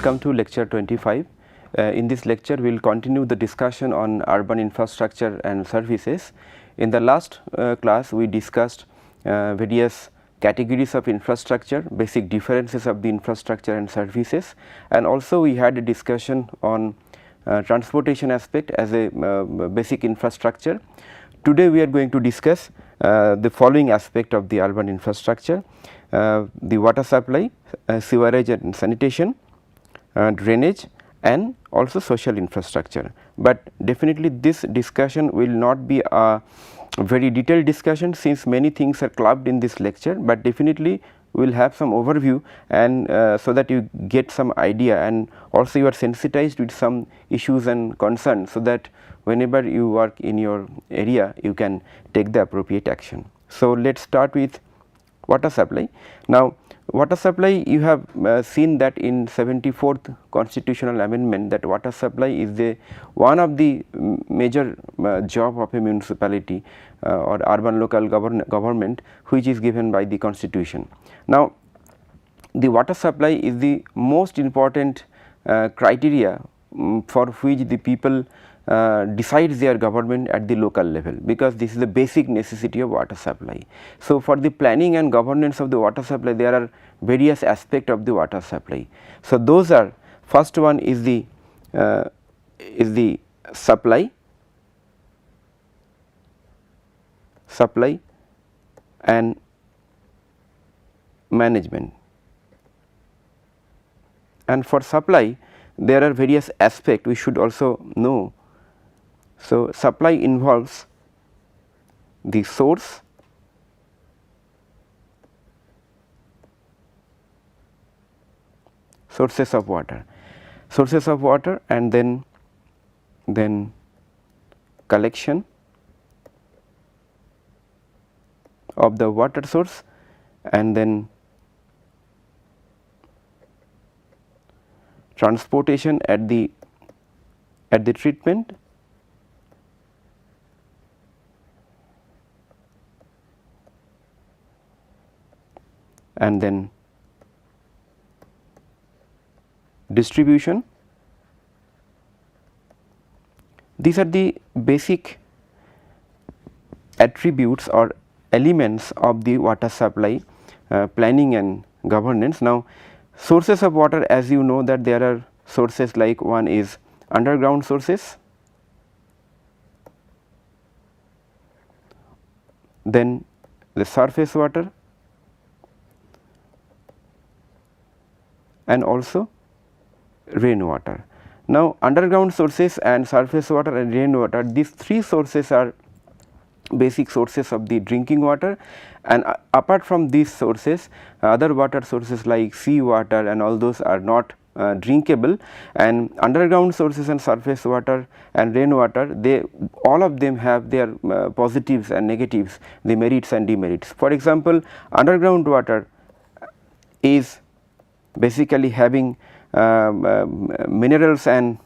Welcome to lecture 25. In this lecture, we will continue the discussion on urban infrastructure and services. In the last class, we discussed various categories of infrastructure, basic differences of the infrastructure and services, and also we had a discussion on transportation aspect as a basic infrastructure. Today, we are going to discuss the following aspect of the urban infrastructure: the water supply, sewerage and sanitation, drainage, and also social infrastructure. But definitely this discussion will not be a very detailed discussion, since many things are clubbed in this lecture, but definitely we will have some overview, and so that you get some idea, and also you are sensitized with some issues and concerns, so that whenever you work in your area you can take the appropriate action. So, let us start with water supply. Now, water supply, you have seen that in 74th constitutional amendment, that water supply is the one of the major job of a municipality or urban local government, which is given by the constitution. Now, the water supply is the most important criteria for which the people decides their government at the local level, because this is the basic necessity of water supply. So, for the planning and governance of the water supply, there are various aspects of the water supply. So, those are, first one is the supply and management. And for supply, there are various aspects we should also know. So, supply involves the sources of water, and then collection of the water source, and then transportation at the treatment, and then distribution. These are the basic attributes or elements of the water supply planning and governance. Now, sources of water, as you know that there are sources like, one is underground sources, then the surface water, and also rainwater. Now, underground sources and surface water and rainwater, these three sources are basic sources of the drinking water, and apart from these sources, other water sources like sea water and all those are not drinkable, and underground sources and surface water and rainwater, they all of them have their positives and negatives, the merits and demerits. For example, underground water is basically having minerals and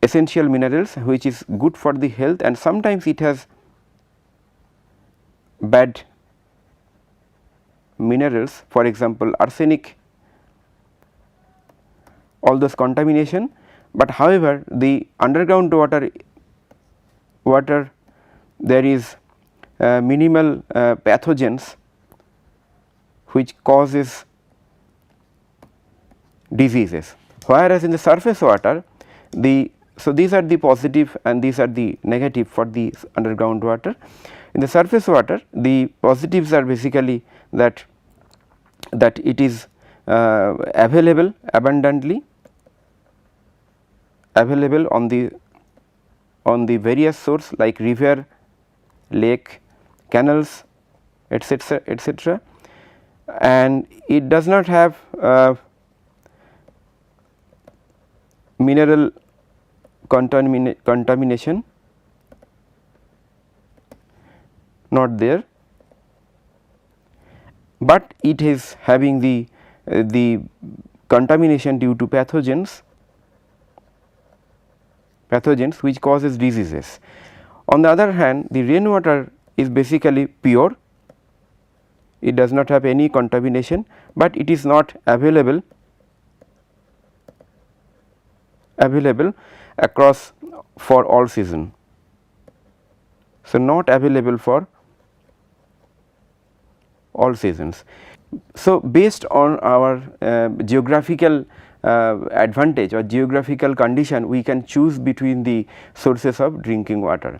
essential minerals, which is good for the health, and sometimes it has bad minerals, for example arsenic, all those contamination. But however, the underground water there is minimal pathogens which causes diseases, whereas in the surface water, so these are the positive and these are the negative for the underground water. In the surface water, the positives are basically that it is available abundantly, available on the various source like river, lake, canals, etc., and it does not have mineral contamination, not there, but it is having the contamination due to pathogens which causes diseases. On the other hand, the rainwater is basically pure it does not have any contamination, but it is not available across for all season. So, not available for all seasons. So, based on our geographical advantage or geographical condition, we can choose between the sources of drinking water.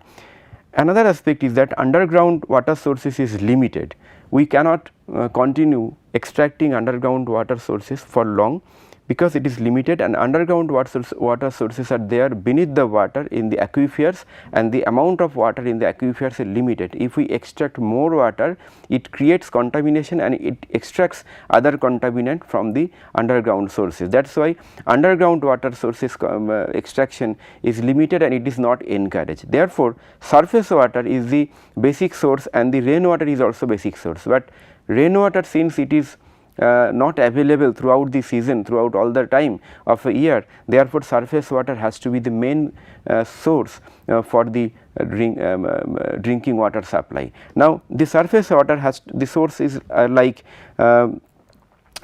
Another aspect is that underground water sources is limited. We cannot continue extracting underground water sources for long, because it is limited, and underground water sources are there beneath the water in the aquifers, and the amount of water in the aquifers is limited. If we extract more water, it creates contamination and it extracts other contaminant from the underground sources. That is why underground water sources extraction is limited and it is not encouraged. Therefore, surface water is the basic source and the rainwater is also basic source, but rainwater, since it is not available throughout the season, throughout all the time of a year, therefore, surface water has to be the main source for the drinking water supply. Now, the surface water has the source is like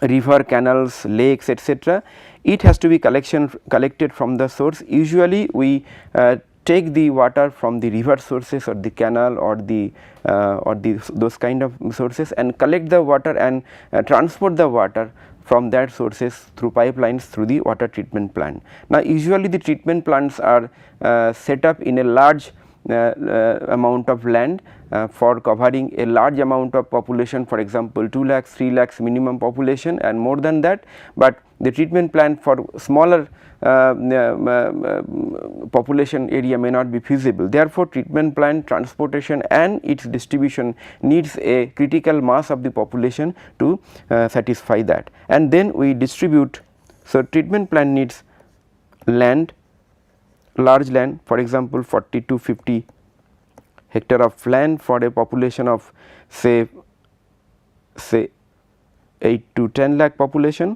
river, canals, lakes, etc. It has to be collected from the source. Usually, we take the water from the river sources or the canal or the those kind of sources and collect the water and transport the water from that sources through pipelines through the water treatment plant. Now, usually the treatment plants are set up in a large amount of land for covering a large amount of population, for example 2 lakhs, 3 lakhs minimum population and more than that, but the treatment plant for smaller population area may not be feasible. Therefore, treatment plant transportation and its distribution needs a critical mass of the population to satisfy that, and then we distribute. So, treatment plant needs land, large land, for example 40 to 50 hectare of land for a population of say 8 to 10 lakh population.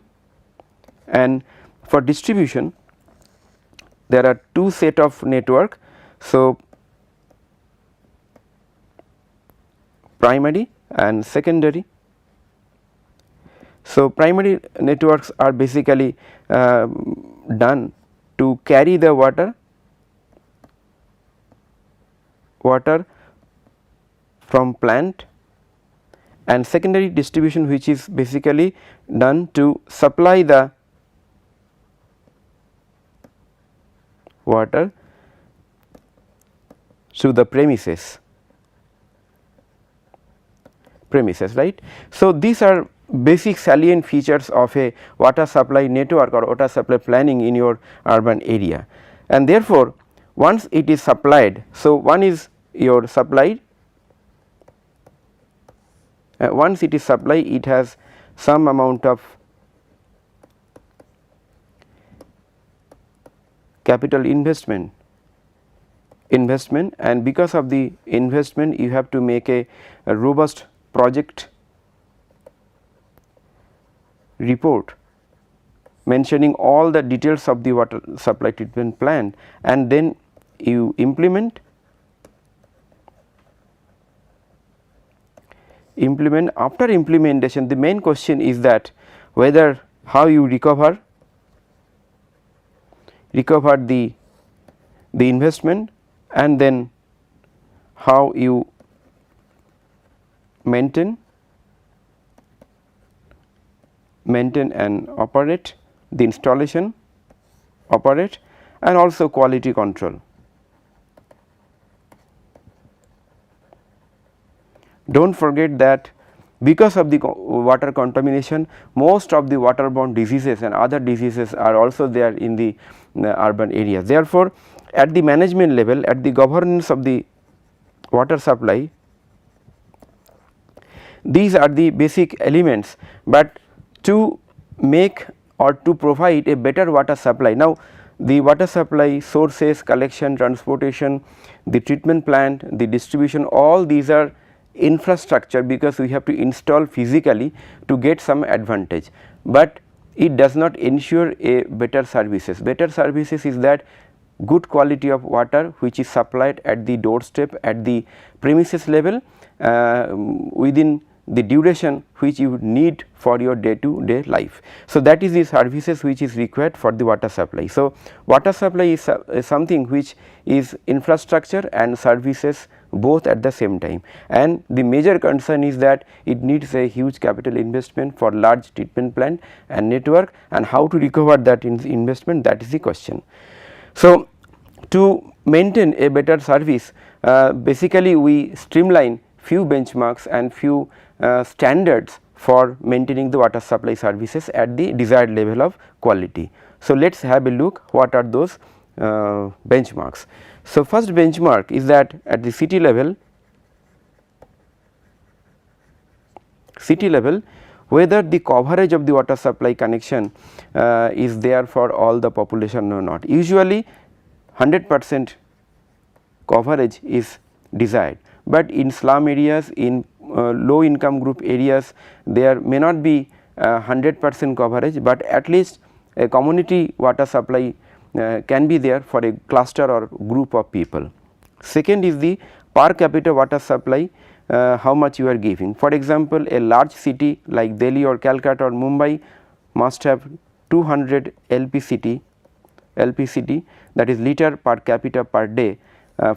And for distribution there are two set of network. So, primary and secondary. So, primary networks are basically done to carry the water from plant, and secondary distribution which is basically done to supply the water to the premises, right. So, these are basic salient features of a water supply network or water supply planning in your urban area, and therefore, once it is supplied. So, one is your supplied, once it is supplied, it has some amount of capital investment, and because of the investment you have to make a robust project report mentioning all the details of the water supply treatment plant, and then you implement. After implementation, the main question is that whether how you recover the investment, and then how you maintain and operate the installation, and also quality control. Do not forget that because of the water contamination, most of the waterborne diseases and other diseases are also there in the urban areas. Therefore, at the management level, at the governance of the water supply, these are the basic elements, but to make or to provide a better water supply. Now, the water supply sources, collection, transportation, the treatment plant, the distribution, all these are infrastructure, because we have to install physically to get some advantage, but it does not ensure a better services. Better services is that good quality of water which is supplied at the doorstep, at the premises level, within the duration which you need for your day to day life. So, that is the services which is required for the water supply. So, water supply is something which is infrastructure and services both at the same time, and the major concern is that it needs a huge capital investment for large treatment plant and network, and how to recover that investment, that is the question. So, to maintain a better service, basically we streamline few benchmarks and few standards for maintaining the water supply services at the desired level of quality. So, let us have a look what are those benchmarks. So, first benchmark is that at the city level, whether the coverage of the water supply connection is there for all the population or not. Usually 100% coverage is desired, but in slum areas, in low income group areas, there may not be 100% coverage, but at least a community water supply can be there for a cluster or group of people. Second is the per capita water supply, how much you are giving. For example, a large city like Delhi or Calcutta or Mumbai must have 200 LPCT, that is liter per capita per day.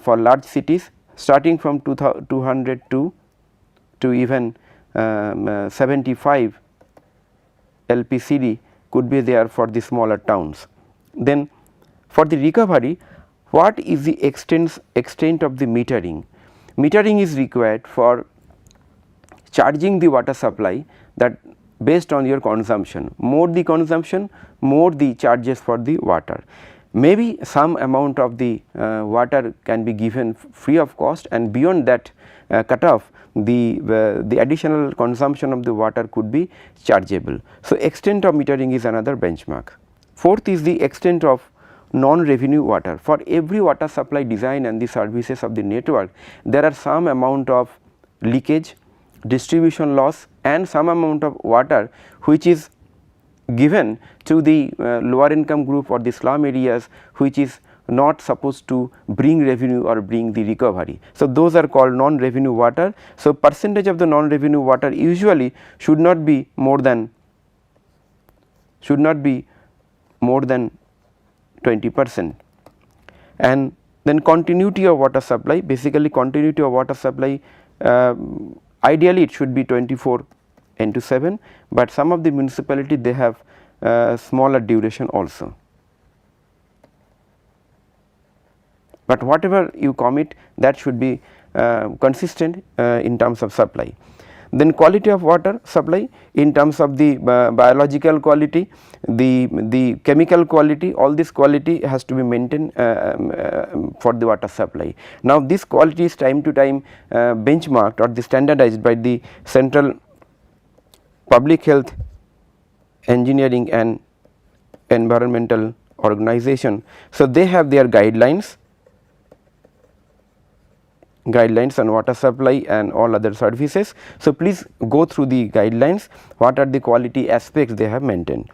For large cities starting from 200 to even 75 LPCD could be there for the smaller towns. Then for the recovery, what is the extent of the metering? Metering is required for charging the water supply, that based on your consumption, more the consumption, more the charges for the water. Maybe some amount of the water can be given free of cost, and beyond that cutoff, the additional consumption of the water could be chargeable. So, extent of metering is another benchmark. Fourth is the extent of non-revenue water. For every water supply design and the services of the network, there are some amount of leakage, distribution loss, and some amount of water which is given to the lower income group or the slum areas, which is not supposed to bring revenue or bring the recovery. So, those are called non-revenue water. So, percentage of the non-revenue water usually should not be more than 20%. And then continuity of water supply, basically continuity of water supply, ideally it should be 24/7, but some of the municipality they have smaller duration also. But whatever you commit, that should be consistent in terms of supply. Then quality of water supply in terms of the biological quality, the chemical quality, all this quality has to be maintained for the water supply. Now, this quality is time to time benchmarked or the standardized by the Central Public Health Engineering and Environmental Organization. So, they have their guidelines on water supply and all other services. So, please go through the guidelines, what are the quality aspects they have maintained.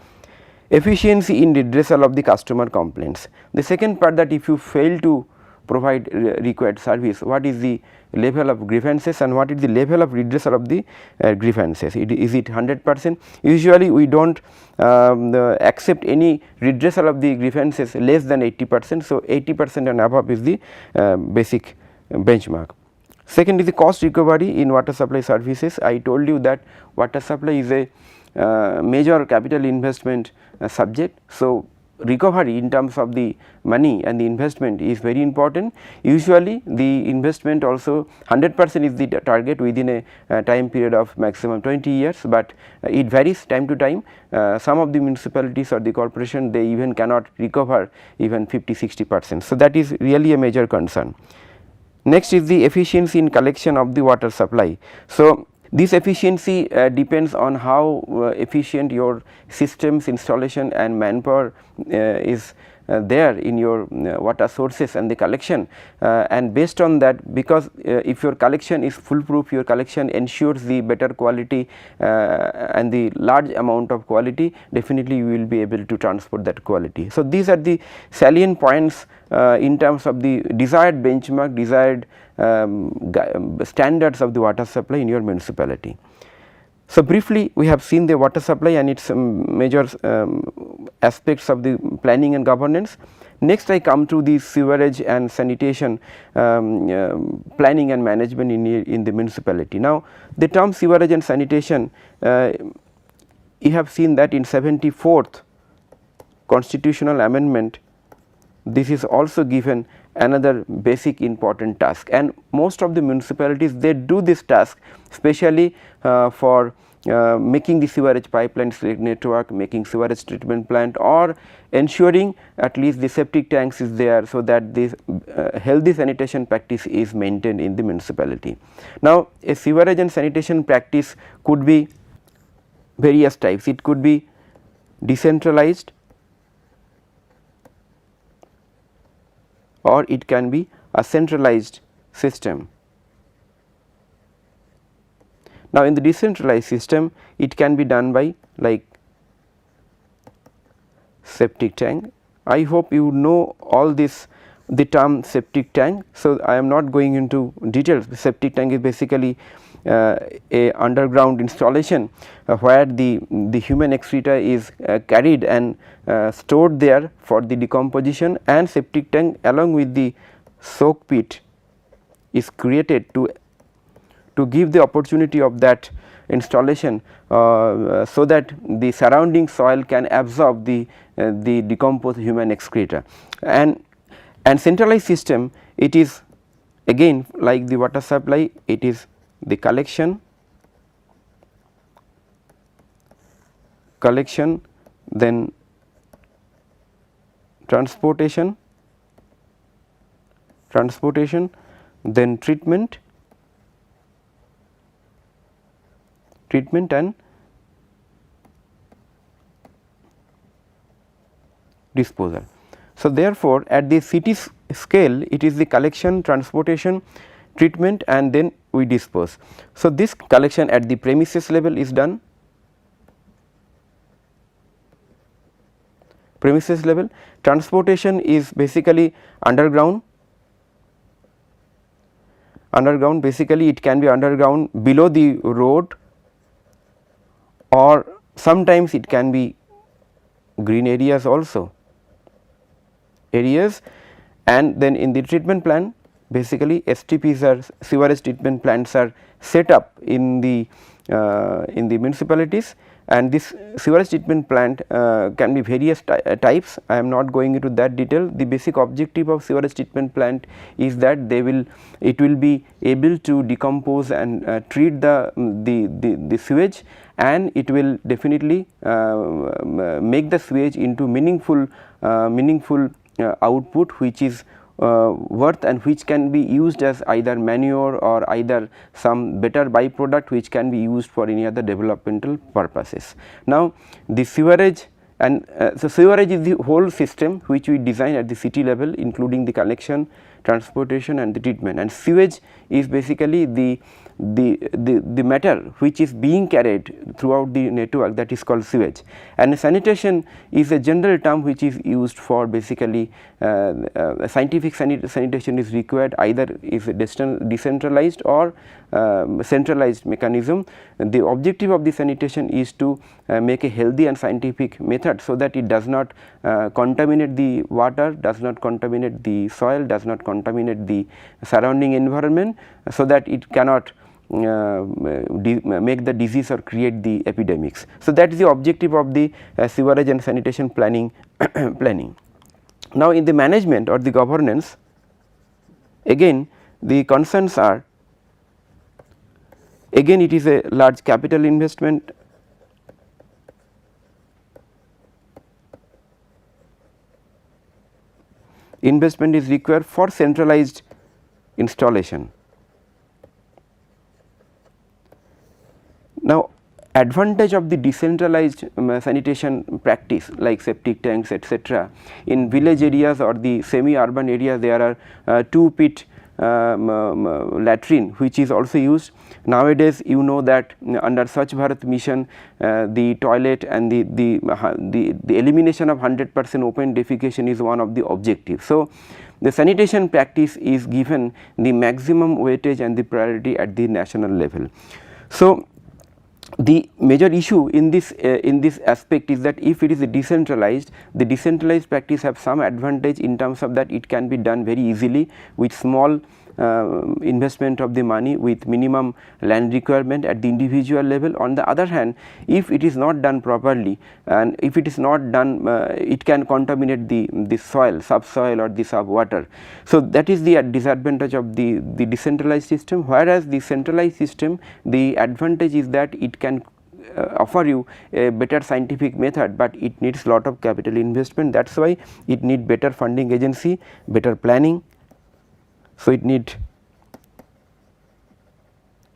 Efficiency in redressal of the customer complaints. The second part, that if you fail to provide required service, what is the level of grievances and what is the level of redressal of the grievances. Is it 100%? Usually we do not accept any redressal of the grievances less than 80%. So, 80% and above is the basic benchmark. Second is the cost recovery in water supply services. I told you that water supply is a major capital investment subject. So, recovery in terms of the money and the investment is very important. Usually the investment also 100% is the target within a time period of maximum 20 years, but it varies time to time. Some of the municipalities or the corporation, they even cannot recover even 50-60%. So, that is really a major concern. Next is the efficiency in collection of the water supply. So, this efficiency depends on how efficient your systems installation and manpower is there in your water sources and the collection, and based on that, because if your collection is foolproof, your collection ensures the better quality and the large amount of quality, definitely you will be able to transport that quality. So, these are the salient points in terms of the desired benchmark, desired standards of the water supply in your municipality. So, briefly we have seen the water supply and its major aspects of the planning and governance. Next I come to the sewerage and sanitation planning and management in the municipality. Now, the term sewerage and sanitation, you have seen that in 74th constitutional amendment, this is also given another basic important task, and most of the municipalities they do this task especially for making the sewerage pipeline network, making sewerage treatment plant, or ensuring at least the septic tanks is there, so that this healthy sanitation practice is maintained in the municipality. Now, a sewerage and sanitation practice could be various types. It could be decentralized, or it can be a centralized system. Now, in the decentralized system, it can be done by like septic tank. I hope you know all this, the term septic tank. So, I am not going into details. The septic tank is basically a underground installation where the human excreta is carried and stored there for the decomposition, and septic tank along with the soak pit is created to give the opportunity of that installation so that the surrounding soil can absorb the decomposed human excreta. And centralized system, it is again like the water supply, it is the collection, then transportation, then treatment and disposal. So, therefore, at the city scale, it is the collection, transportation, treatment, and then we dispose. So, this collection at the premises level is done, transportation is basically underground, basically it can be underground below the road, or sometimes it can be green areas also, and then in the treatment plant basically STPs are sewerage treatment plants are set up in the municipalities, and this sewerage treatment plant can be various types. I am not going into that detail. The basic objective of sewerage treatment plant is that it will be able to decompose and treat the sewage, and it will definitely make the sewage into meaningful output which is worth and which can be used as either manure or either some better byproduct which can be used for any other developmental purposes. Now, the sewerage and so sewerage is the whole system which we design at the city level, including the collection, transportation and the treatment, and sewage is basically the matter which is being carried throughout the network, that is called sewage. And sanitation is a general term which is used for basically scientific sanitation is required, either is a decentralized or centralized mechanism. The objective of the sanitation is to make a healthy and scientific method, so that it does not contaminate the water, does not contaminate the soil, does not contaminate the surrounding environment, so that it cannot make the disease or create the epidemics. So, that is the objective of the sewerage and sanitation planning. Now, in the management or the governance, again the concerns are, again it is a large capital investment, is required for centralized installation. Now, advantage of the decentralized sanitation practice like septic tanks etc. in village areas or the semi-urban areas, there are 2 pit latrine which is also used. Nowadays, you know that under Swachh Bharat mission, the toilet and the elimination of 100% open defecation is one of the objectives. So, the sanitation practice is given the maximum weightage and the priority at the national level. So, the major issue in this aspect is that if it is decentralized, the decentralized practice have some advantage in terms of that it can be done very easily with small investment of the money with minimum land requirement at the individual level. On the other hand, if it is not done properly and if it is not done, it can contaminate the soil, subsoil or the subwater. So, that is the disadvantage of the decentralized system, whereas the centralized system, the advantage is that it can offer you a better scientific method, but it needs lot of capital investment. That is why it need better funding agency, better planning. So, it need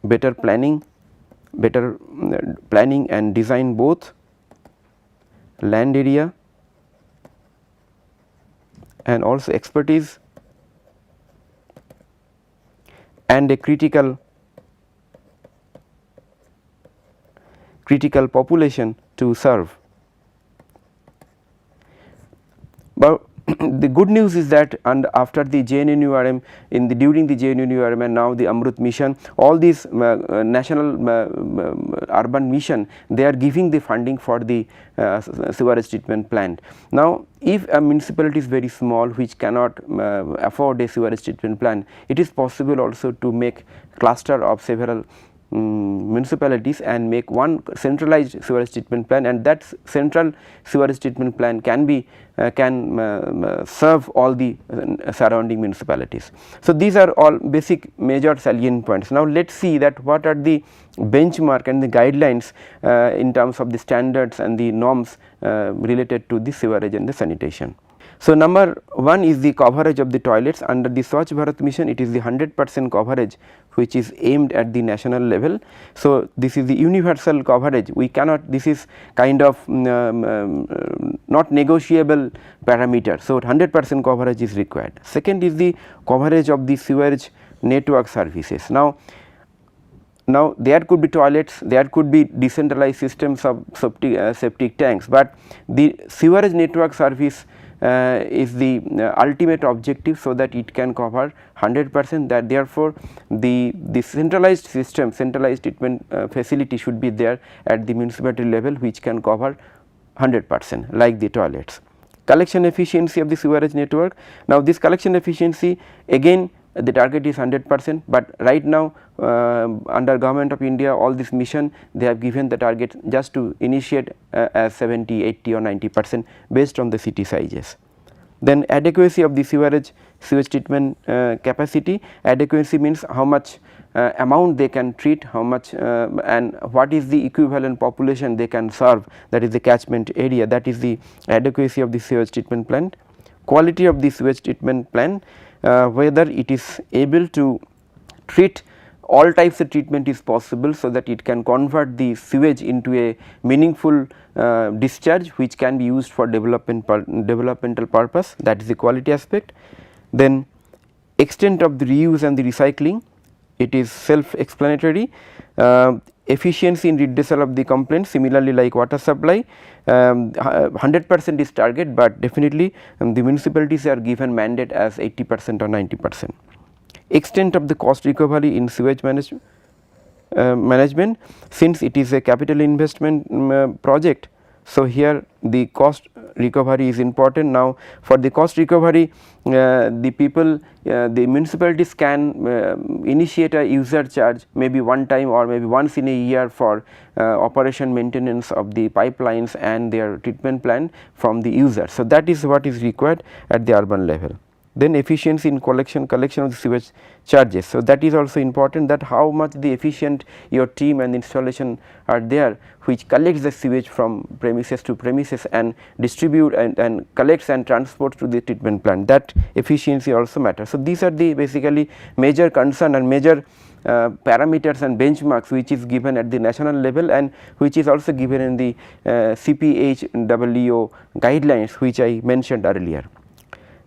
better planning, planning and design both land area and also expertise and a critical population to serve. But the good news is that, and after the JNNURM, during the JNNURM and now the Amrut mission, all these national urban mission, they are giving the funding for the sewerage treatment plant. Now, if a municipality is very small which cannot afford a sewerage treatment plant, it is possible also to make cluster of several municipalities and make one centralized sewerage treatment plant, and that central sewerage treatment plant can be serve all the surrounding municipalities. So, these are all basic major salient points. Now, let us see that what are the benchmark and the guidelines in terms of the standards and the norms related to the sewerage and the sanitation. So, number 1 is the coverage of the toilets. Under the Swachh Bharat mission, it is the 100% coverage which is aimed at the national level. So, this is the universal coverage. We cannot, this is kind of not negotiable parameter. So, 100% coverage is required. Second is the coverage of the sewage network services. Now, there could be toilets, there could be decentralized systems of septic tanks, but the sewerage network service is the ultimate objective, so that it can cover 100%. That therefore, the centralized system, centralized treatment facility should be there at the municipality level, which can cover 100% like the toilets. Collection efficiency of the sewerage network. Now, this collection efficiency again the target is 100%, but right now under Government of India, all this mission, they have given the target just to initiate as 70, 80 or 90% based on the city sizes. Then adequacy of the sewage treatment capacity. Adequacy means how much amount they can treat, how much and what is the equivalent population they can serve, that is the catchment area, that is the adequacy of the sewage treatment plant. Quality of the sewage treatment plant, whether it is able to treat all types of treatment is possible, so that it can convert the sewage into a meaningful discharge which can be used for developmental purpose, that is the quality aspect. Then extent of the reuse and the recycling, it is self explanatory. Efficiency in redressal of the complaints, similarly like water supply, 100% is target, but definitely the municipalities are given mandate as 80% or 90%. Extent of the cost recovery in sewage management, since it is a capital investment project. So, here the cost recovery is important. Now, for the cost recovery, the people, the municipalities can initiate a user charge maybe one time or maybe once in a year for operation maintenance of the pipelines and their treatment plant from the user. So, that is what is required at the urban level. Then efficiency in collection of the sewage charges. So, that is also important, that how much the efficient your team and installation are there, which collects the sewage from premises to premises and distribute and collects and transports to the treatment plant, that efficiency also matters. So, these are the basically major concern and major parameters and benchmarks which is given at the national level and which is also given in the CPHWO guidelines which I mentioned earlier.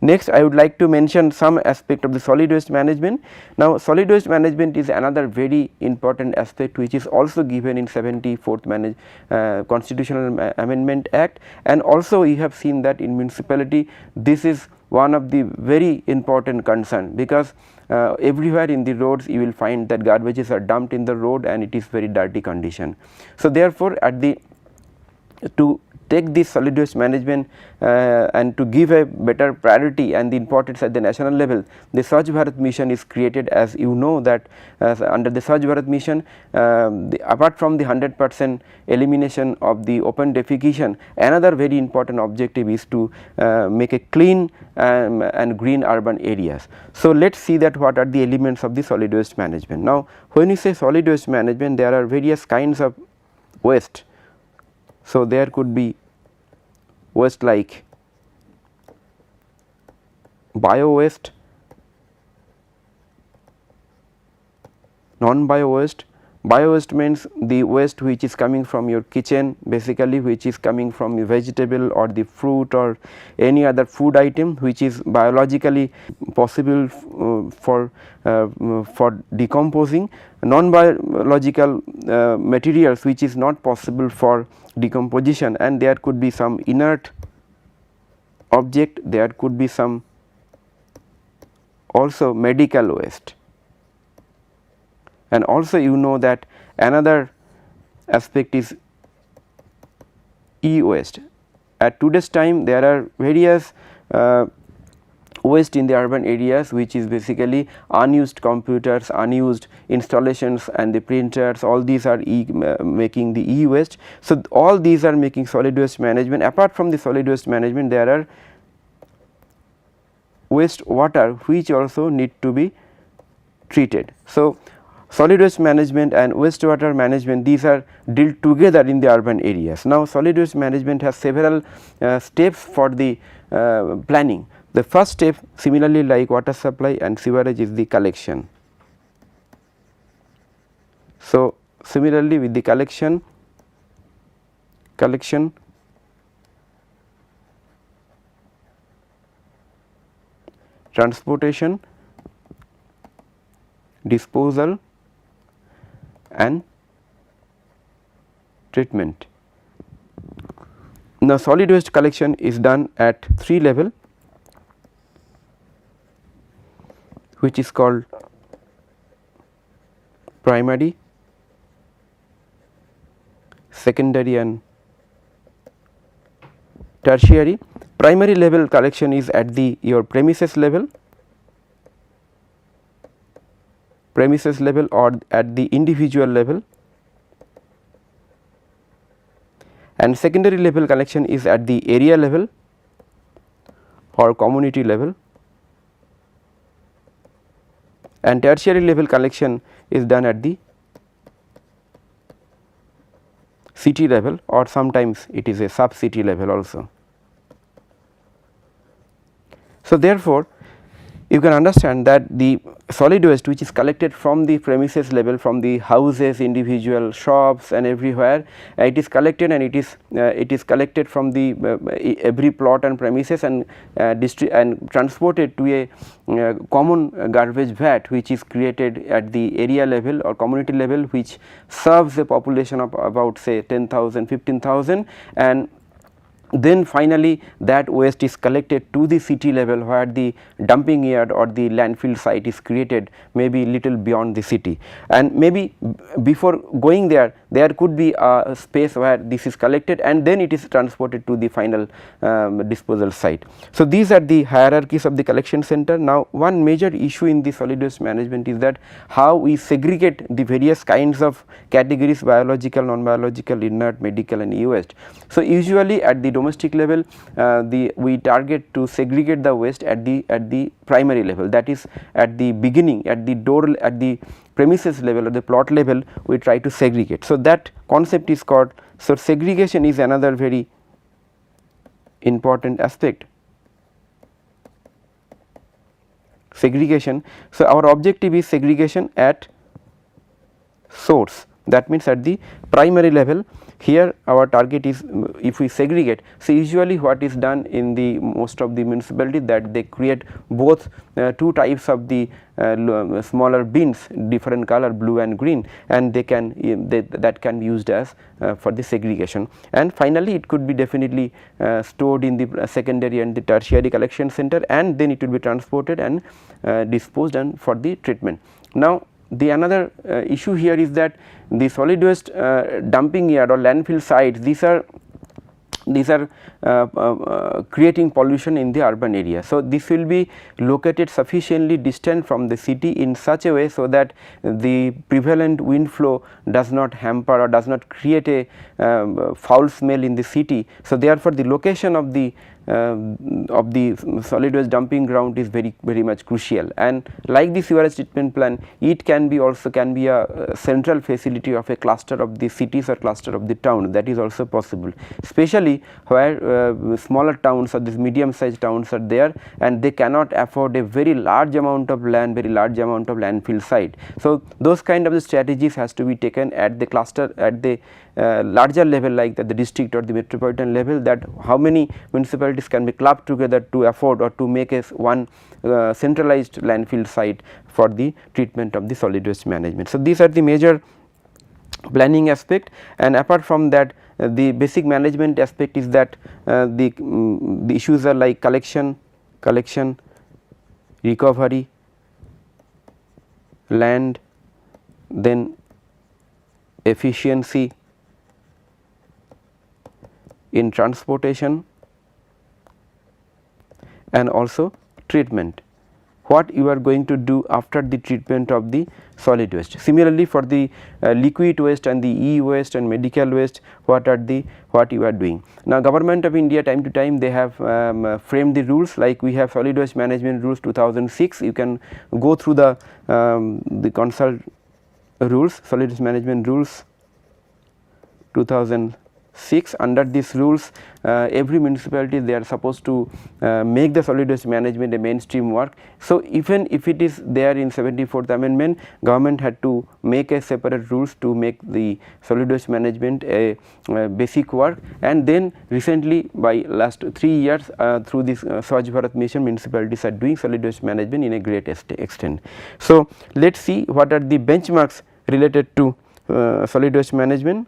Next, I would like to mention some aspect of the solid waste management. Now, solid waste management is another very important aspect which is also given in 74th Constitutional Amendment Act, and also you have seen that in municipality this is one of the very important concern, because everywhere in the roads you will find that garbages are dumped in the road and it is very dirty condition. So, therefore, to take this solid waste management and to give a better priority and the importance at the national level, the Swachh Bharat mission is created. As you know that under the Swachh Bharat mission, apart from the 100% elimination of the open defecation, another very important objective is to make a clean and green urban areas. So, let us see that what are the elements of the solid waste management. Now, when you say solid waste management, there are various kinds of waste. So, there could be waste like bio waste, non-bio waste. Bio waste means the waste which is coming from your kitchen, basically which is coming from the vegetable or the fruit or any other food item which is biologically possible for decomposing. Non-biological materials which is not possible for decomposition, and there could be some inert object, there could be some also medical waste. And also you know that another aspect is e-waste. At today's time there are various waste in the urban areas which is basically unused computers, unused installations and the printers, all these are making the e-waste. So, all these are making solid waste management. Apart from the solid waste management, there are waste water which also need to be treated. So, solid waste management and wastewater management, these are dealt together in the urban areas. Now, solid waste management has several steps for the planning. The first step, similarly like water supply and sewerage, is the collection. So, similarly with the collection, transportation, disposal and treatment. Now, solid waste collection is done at 3 level, which is called primary, secondary and tertiary. Primary level collection is at the your premises level or at the individual level, and secondary level collection is at the area level or community level, and tertiary level collection is done at the city level, or sometimes it is a sub city level also. So, therefore, you can understand that the solid waste which is collected from the premises level, from the houses, individual shops and everywhere, it is collected, and it is collected from the every plot and premises and transported to a common garbage vat which is created at the area level or community level, which serves a population of about say 10,000, 15,000, and then finally that waste is collected to the city level, where the dumping yard or the landfill site is created, maybe little beyond the city, and maybe before going there, there could be a space where this is collected and then it is transported to the final disposal site. So, these are the hierarchies of the collection center. Now, one major issue in the solid waste management is that how we segregate the various kinds of categories: biological, non-biological, inert, medical and e-waste. So, usually at the domestic level, we target to segregate the waste at the primary level, that is at the beginning, at the door, at the premises level or the plot level, we try to segregate. So, that concept is called, so segregation is another very important aspect. Segregation. So, our objective is segregation at source, That means at the primary level, here our target is if we segregate. So, usually what is done in the most of the municipality, that they create both two types of the smaller bins, different color, blue and green, and they can that can be used as for the segregation. And finally, it could be definitely stored in the secondary and the tertiary collection center, and then it will be transported and disposed and for the treatment. Now, the another issue here is that the solid waste dumping yard or landfill sites, these are creating pollution in the urban area. So, this will be located sufficiently distant from the city in such a way, so that the prevalent wind flow does not hamper or does not create a foul smell in the city. So, therefore, the location of the solid waste dumping ground is very much crucial, and like the sewerage treatment plant, it can be also a central facility of a cluster of the cities or cluster of the town. That is also possible, especially where smaller towns or these medium sized towns are there, and they cannot afford a very large amount of land, very large amount of landfill site. So, those kind of the strategies has to be taken at the cluster, at the larger level, like the district or the metropolitan level, that how many municipalities can be clubbed together to afford or to make a one centralized landfill site for the treatment of the solid waste management. So, these are the major planning aspect, and apart from that, the basic management aspect is that the issues are like collection, recovery, land, then efficiency in transportation, and also treatment. What you are going to do after the treatment of the solid waste. Similarly, for the liquid waste and the e-waste and medical waste, what you are doing. Now, Government of India time to time they have framed the rules, like we have solid waste management rules 2006. You can go through the consult rules, solid waste management rules 2006. Under these rules, every municipality they are supposed to make the solid waste management a mainstream work. So, even if it is there in 74th amendment, government had to make a separate rules to make the solid waste management a basic work, and then recently by last 3 years through this Swachh Bharat mission, municipalities are doing solid waste management in a great extent. So, let us see what are the benchmarks related to solid waste management.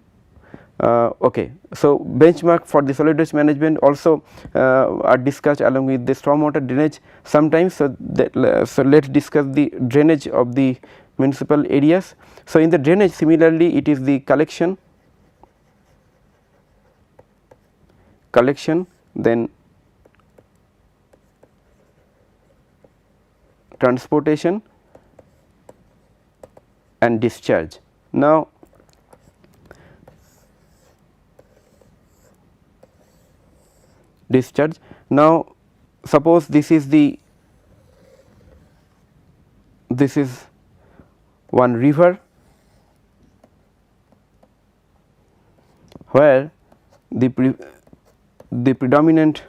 Okay. So, benchmark for the solid waste management also are discussed along with the stormwater drainage sometimes. So, let us discuss the drainage of the municipal areas. So, in the drainage, similarly it is the collection, then transportation and discharge. Now, now suppose this is one river where the predominant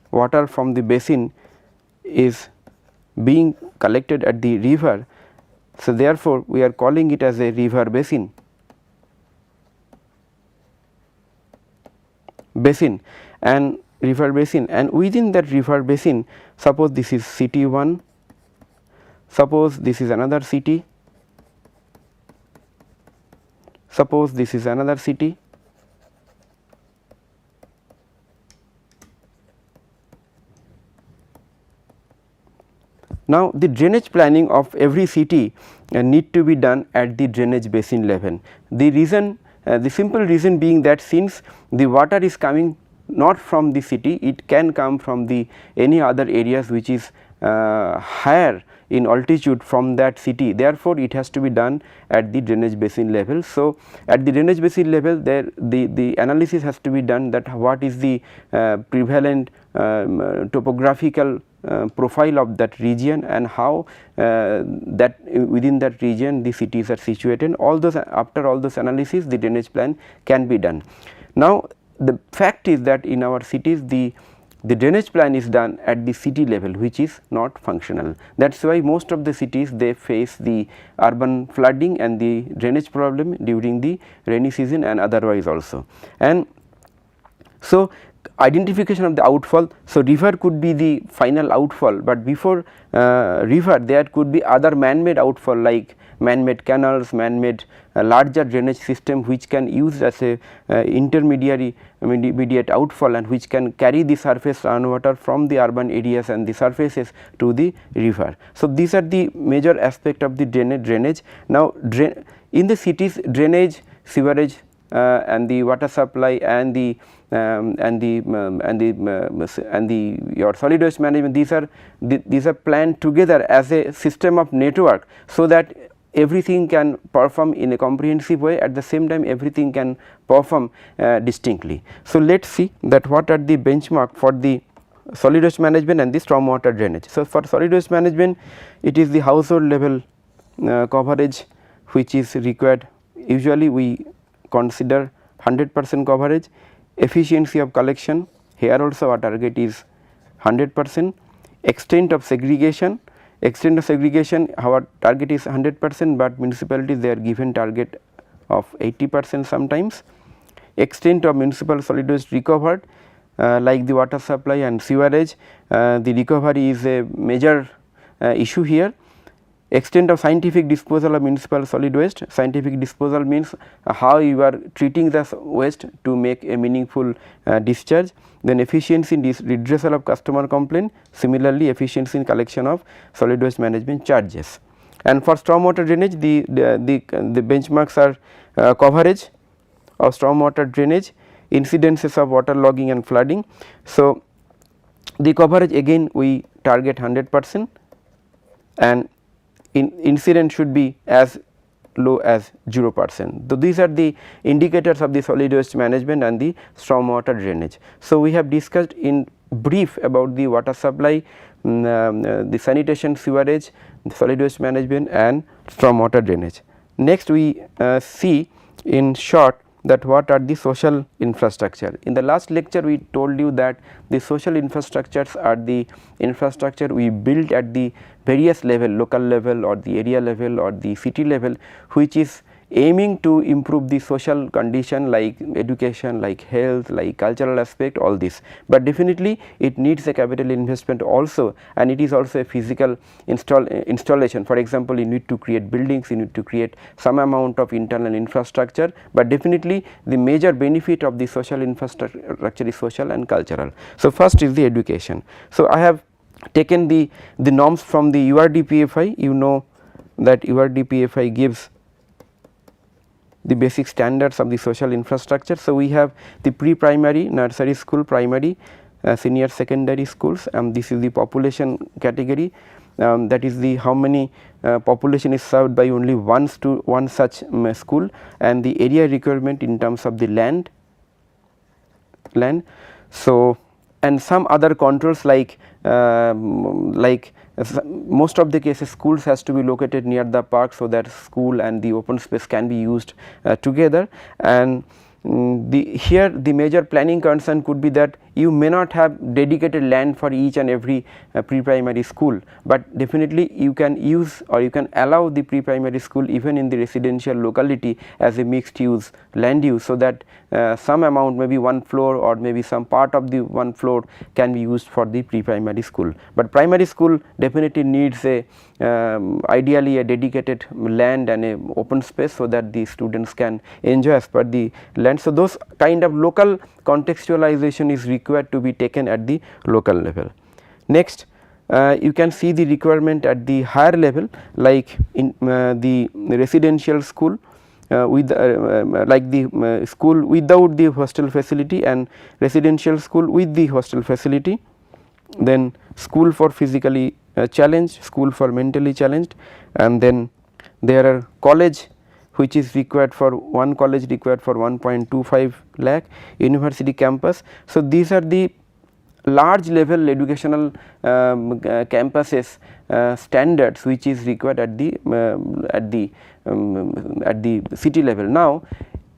water from the basin is being collected at the river. So, therefore, we are calling it as a river basin. And river basin, and within that river basin, suppose this is city 1, suppose this is another city, suppose this is another city. Now, the drainage planning of every city need to be done at the drainage basin level. The reason, the simple reason being that since the water is coming not from the city, it can come from the any other areas which is higher in altitude from that city. Therefore, it has to be done at the drainage basin level. So, at the drainage basin level, there the analysis has to be done that what is the prevalent topographical profile of that region, and how that within that region the cities are situated. All those, after all those analysis, the drainage plan can be done. Now, the fact is that in our cities the the drainage plan is done at the city level, which is not functional. That is why most of the cities they face the urban flooding and the drainage problem during the rainy season and otherwise also. And so, identification of the outfall. So, river could be the final outfall, but before river there could be other man-made outfall like man-made canals, man-made larger drainage system which can use as a intermediate outfall and which can carry the surface groundwater from the urban areas and the surfaces to the river. So, these are the major aspect of the drainage. Now, in the cities drainage, sewerage and the water supply and the your solid waste management, these are planned together as a system of network, so that everything can perform in a comprehensive way, at the same time everything can perform distinctly. So, let us see that what are the benchmark for the solid waste management and the stormwater drainage. So, for solid waste management it is the household level coverage which is required. Usually we consider 100% coverage. Efficiency of collection, here also our target is 100%. Extent of segregation, our target is 100%, but municipalities they are given target of 80% sometimes. Extent of municipal solid waste recovered, like the water supply and sewerage, the recovery is a major issue here. Extent of scientific disposal of municipal solid waste. Scientific disposal means how you are treating the waste to make a meaningful discharge. Then efficiency in redressal of customer complaint, similarly efficiency in collection of solid waste management charges. And for stormwater drainage, the benchmarks are coverage of stormwater drainage, incidences of water logging and flooding. So, the coverage again we target 100%, and incident should be as low as 0%. So, these are the indicators of the solid waste management and the stormwater drainage. So, we have discussed in brief about the water supply, the sanitation, sewerage, the solid waste management and stormwater drainage. Next we see in short that what are the social infrastructure. In the last lecture we told you that the social infrastructures are the infrastructure we build at the various level, local level or the area level or the city level, which is aiming to improve the social condition like education, like health, like cultural aspect, all this. But definitely it needs a capital investment also, and it is also a physical installation. For example, you need to create buildings, you need to create some amount of internal infrastructure, but definitely the major benefit of the social infrastructure is social and cultural. So, first is the education. So, I have taken the norms from the URDPFI. You know that URDPFI gives the basic standards of the social infrastructure. So, we have the pre-primary, nursery school, primary, senior secondary schools, and this is the population category, that is the how many population is served by only one such school, and the area requirement in terms of the land. So, and some other controls like most of the cases schools has to be located near the park, so that school and the open space can be used together. And here the major planning concern could be that you may not have dedicated land for each and every pre-primary school, but definitely you can use or you can allow the pre-primary school even in the residential locality as a mixed use land use, so that some amount, maybe one floor or maybe some part of the one floor can be used for the pre-primary school. But primary school definitely needs a ideally a dedicated land and a open space, so that the students can enjoy as per the land. So, those kind of local contextualization is required to be taken at the local level. Next, you can see the requirement at the higher level, like in the residential school with like the school without the hostel facility and residential school with the hostel facility, then school for physically challenged, school for mentally challenged, and then there are college which is required for one college required for 1.25 lakh, university campus. So, these are the large level educational campuses standards which is required at the city level. Now,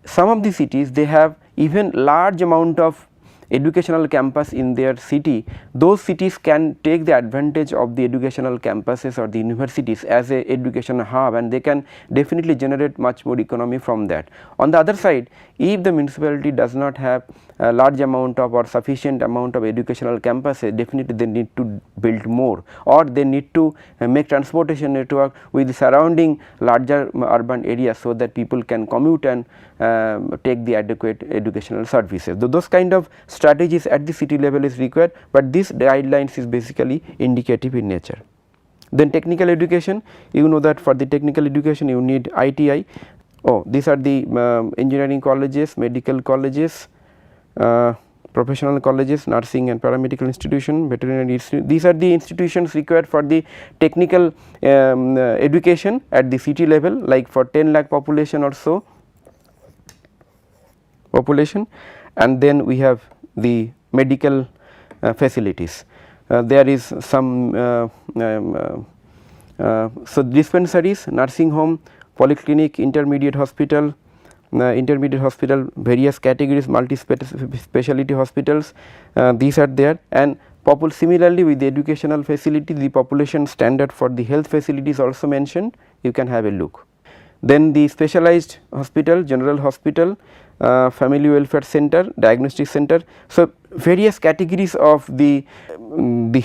some of the cities they have even large amount of educational campus in their city, those cities can take the advantage of the educational campuses or the universities as a education hub, and they can definitely generate much more economy from that. On the other side, if the municipality does not have a large amount of or sufficient amount of educational campuses, definitely they need to build more, or they need to make transportation network with the surrounding larger urban areas, so that people can commute and take the adequate educational services. Those kind of strategies at the city level is required, but this guidelines is basically indicative in nature. Then technical education, you know that for the technical education you need ITI. Oh, these are the engineering colleges, medical colleges, professional colleges, nursing and paramedical institution, veterinary institution. These are the institutions required for the technical education at the city level, like for 10 lakh population or so population. And then we have the medical facilities. There is some so dispensaries, nursing home, polyclinic, intermediate hospital, various categories, multi-speciality hospitals, these are there. And similarly with the educational facility, the population standard for the health facilities also mentioned, you can have a look. Then the specialized hospital, general hospital, family welfare center, diagnostic center. So, various categories of the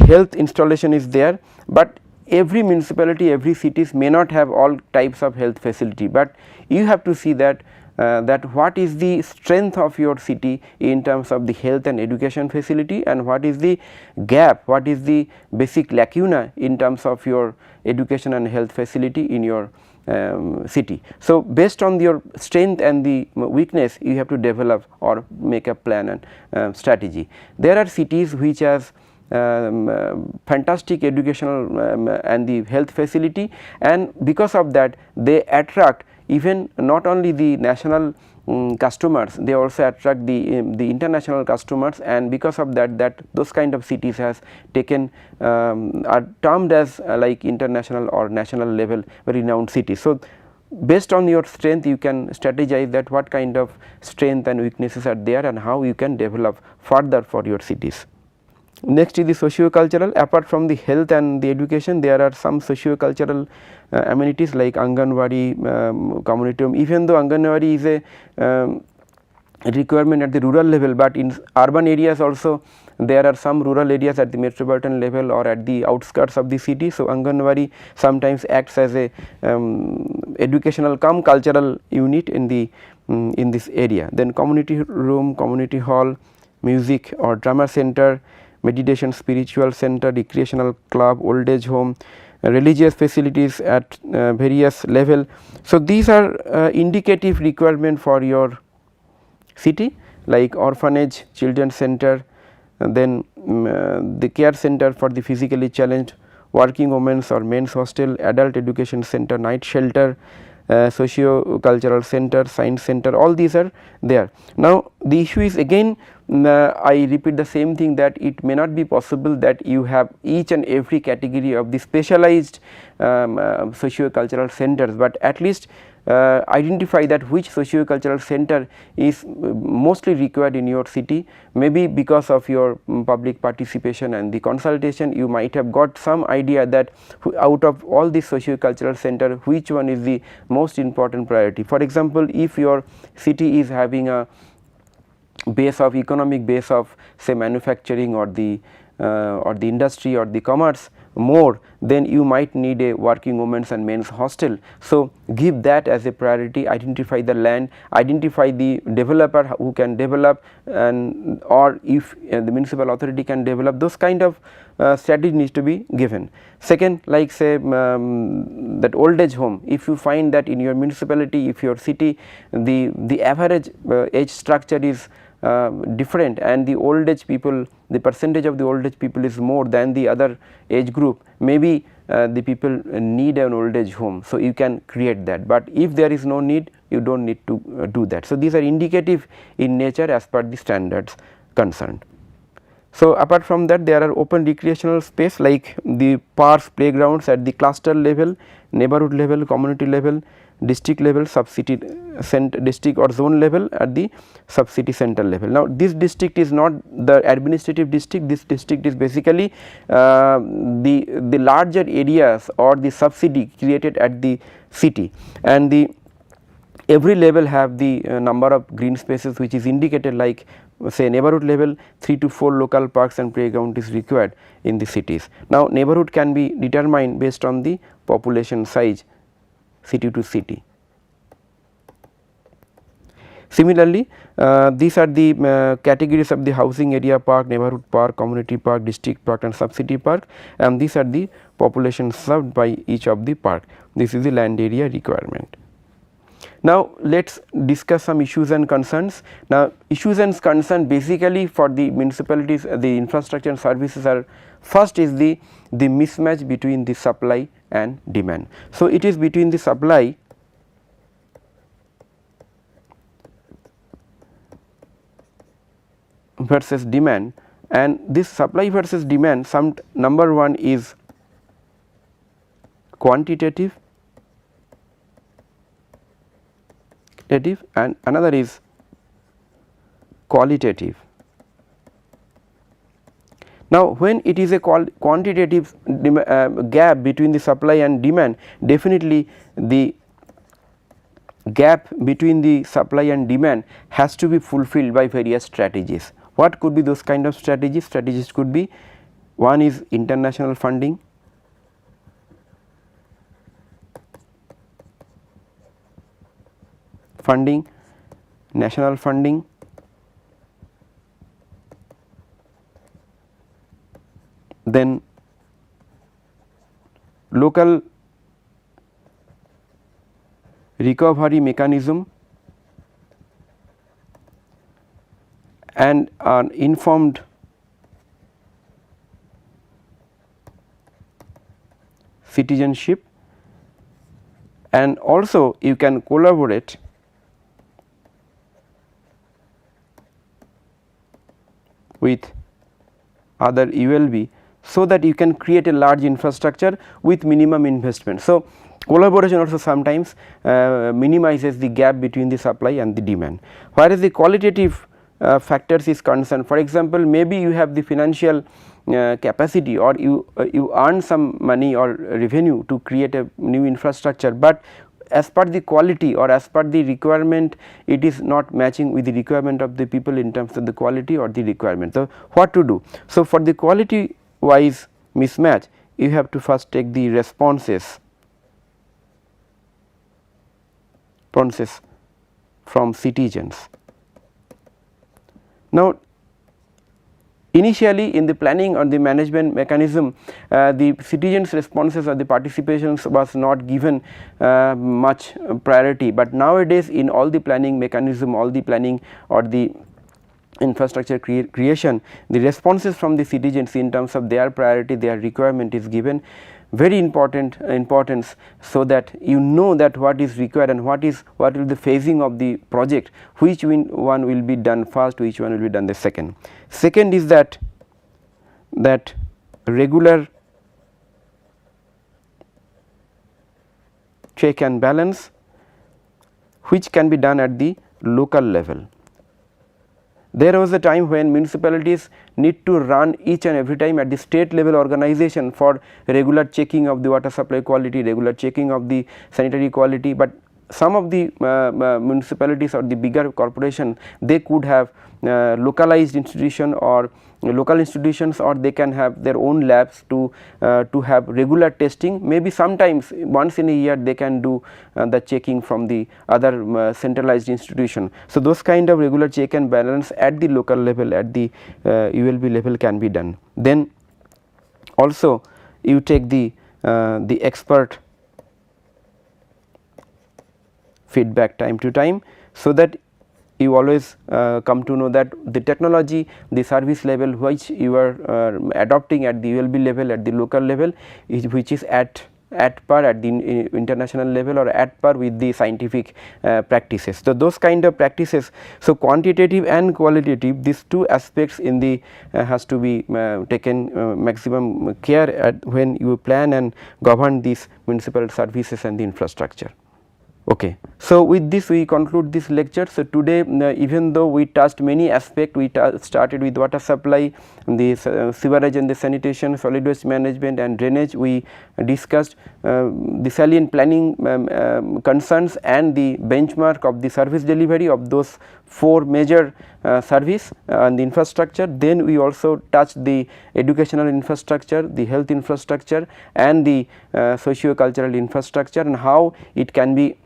health installation is there, but every municipality, every cities may not have all types of health facility, but you have to see that what is the strength of your city in terms of the health and education facility, and what is the gap, what is the basic lacuna in terms of your education and health facility in your city. So, based on your strength and the weakness, you have to develop or make a plan and strategy. There are cities which has fantastic educational and the health facility, and because of that they attract even not only the national customers, they also attract the international customers, and because of that those kind of cities has taken are termed as like international or national level renowned cities. So, based on your strength you can strategize that what kind of strength and weaknesses are there and how you can develop further for your cities. Next is the socio-cultural. Apart from the health and the education, there are some socio-cultural amenities like Anganwadi, community home. Even though Anganwadi is a requirement at the rural level, but in urban areas also there are some rural areas at the metropolitan level or at the outskirts of the city. So, Anganwadi sometimes acts as a educational cum cultural unit in the in this area. Then community room, community hall, music or drama center, meditation spiritual center, recreational club, old age home, religious facilities at various level. So, these are indicative requirement for your city, like orphanage, children center, and then the care center for the physically challenged, working women's or men's hostel, adult education center, night shelter, socio-cultural center, science center, all these are there. Now, the issue is again I repeat the same thing, that it may not be possible that you have each and every category of the specialized socio-cultural centers, but at least identify that which socio-cultural center is mostly required in your city. Maybe because of your public participation and the consultation, you might have got some idea that out of all these socio-cultural center, which one is the most important priority. For example, if your city is having a base of economic base of say manufacturing or the industry or the commerce more, then you might need a working women's and men's hostel. So, give that as a priority, identify the land, identify the developer who can develop, and or if the municipal authority can develop, those kind of strategy needs to be given. Second, like say that old age home, if you find that in your municipality, if your city the average age structure is different and the old age people, the percentage of the old age people is more than the other age group, maybe the people need an old age home. So, you can create that, but if there is no need, you do not need to do that. So, these are indicative in nature as per the standards concerned. So, apart from that there are open recreational space like the parks, playgrounds at the cluster level, neighborhood level, community level, district level, sub-city district or zone level, at the sub-city center level. Now, this district is not the administrative district, this district is basically the larger areas or the sub-city created at the city, and the every level have the number of green spaces which is indicated, like say neighborhood level 3 to 4 local parks and playground is required in the cities. Now, neighborhood can be determined based on the population size city to city. Similarly, these are the categories of the housing area park, neighborhood park, community park, district park and sub-city park, and these are the population served by each of the park. This is the land area requirement. Now, let us discuss some issues and concerns. Now, issues and concerns basically for the municipalities, the infrastructure and services are, first is the mismatch between the supply and demand. So, it is between the supply versus demand, and this supply versus demand, some number one is quantitative and another is qualitative. Now, when it is a quantitative gap between the supply and demand, definitely the gap between the supply and demand has to be fulfilled by various strategies. What could be those kind of strategies? Strategies could be, one is international funding, national funding, then local recovery mechanism, and an informed citizenship, and also you can collaborate with other ULB, so that you can create a large infrastructure with minimum investment. So, collaboration also sometimes minimizes the gap between the supply and the demand. Whereas the qualitative factors is concerned, for example, maybe you have the financial capacity, or you earn some money or revenue to create a new infrastructure, but as per the quality or as per the requirement, it is not matching with the requirement of the people in terms of the quality or the requirement. So, what to do? So, for the quality wise mismatch, you have to first take the responses from citizens. Now, initially in the planning or the management mechanism, the citizens responses or the participations was not given much priority, but nowadays in all the planning mechanism, all the planning or the infrastructure creation, the responses from the citizens in terms of their priority, their requirement is given very importance, so that you know that what is required and what will be the phasing of the project, which one will be done first, which one will be done the second. Second is that regular check and balance, which can be done at the local level. There was a time when municipalities need to run each and every time at the state level organization for regular checking of the water supply quality, regular checking of the sanitary quality, but some of the municipalities or the bigger corporation, they could have localized institution or local institutions, or they can have their own labs to have regular testing. Maybe sometimes once in a year they can do the checking from the other centralized institution. So, those kind of regular check and balance at the local level, at the ULB level can be done. Then also you take the expert feedback time to time, so that you always come to know that the technology, the service level which you are adopting at the ULB level, at the local level, which is at at par at the international level or at par with the scientific practices. So, those kind of practices. So, quantitative and qualitative, these two aspects in the has to be taken maximum care at when you plan and govern these municipal services and the infrastructure. Okay. So, with this we conclude this lecture. So, today even though we touched many aspects, we started with water supply, the sewerage and the sanitation, solid waste management and drainage. We discussed the salient planning concerns and the benchmark of the service delivery of those 4 major service and the infrastructure. Then we also touched the educational infrastructure, the health infrastructure and the socio-cultural infrastructure, and how it can be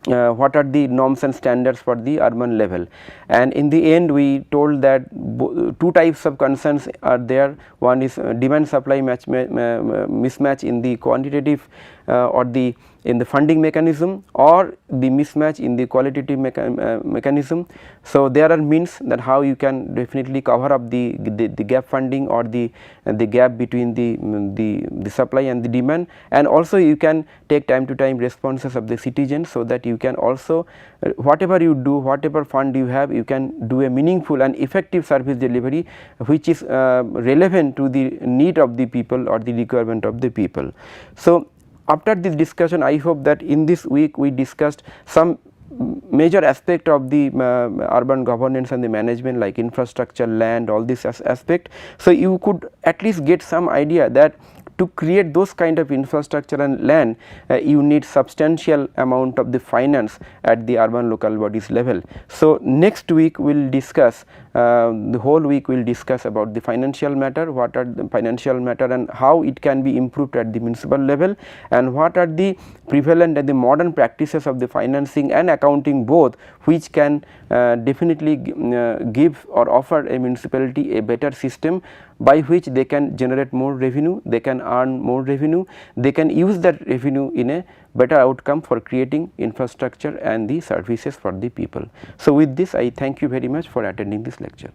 what are the norms and standards for the urban level. And in the end we told that 2 types of concerns are there. One is demand supply mismatch in the quantitative or in the funding mechanism, or the mismatch in the qualitative mechanism. So, there are means that how you can definitely cover up the gap funding or the gap between the supply and the demand, and also you can take time to time responses of the citizens, so that you can also whatever you do, whatever fund you have, you can do a meaningful and effective service delivery which is relevant to the need of the people or the requirement of the people. So, after this discussion, I hope that in this week we discussed some major aspect of the urban governance and the management, like infrastructure, land, all this aspect. So, you could at least get some idea that to create those kind of infrastructure and land, you need substantial amount of the finance at the urban local bodies level. So, next week we will discuss the whole week we will discuss about the financial matter, what are the financial matter and how it can be improved at the municipal level, and what are the prevalent and the modern practices of the financing and accounting both, which can definitely give or offer a municipality a better system by which they can generate more revenue, they can earn more revenue, they can use that revenue in a better outcome for creating infrastructure and the services for the people. So, with this I thank you very much for attending this lecture.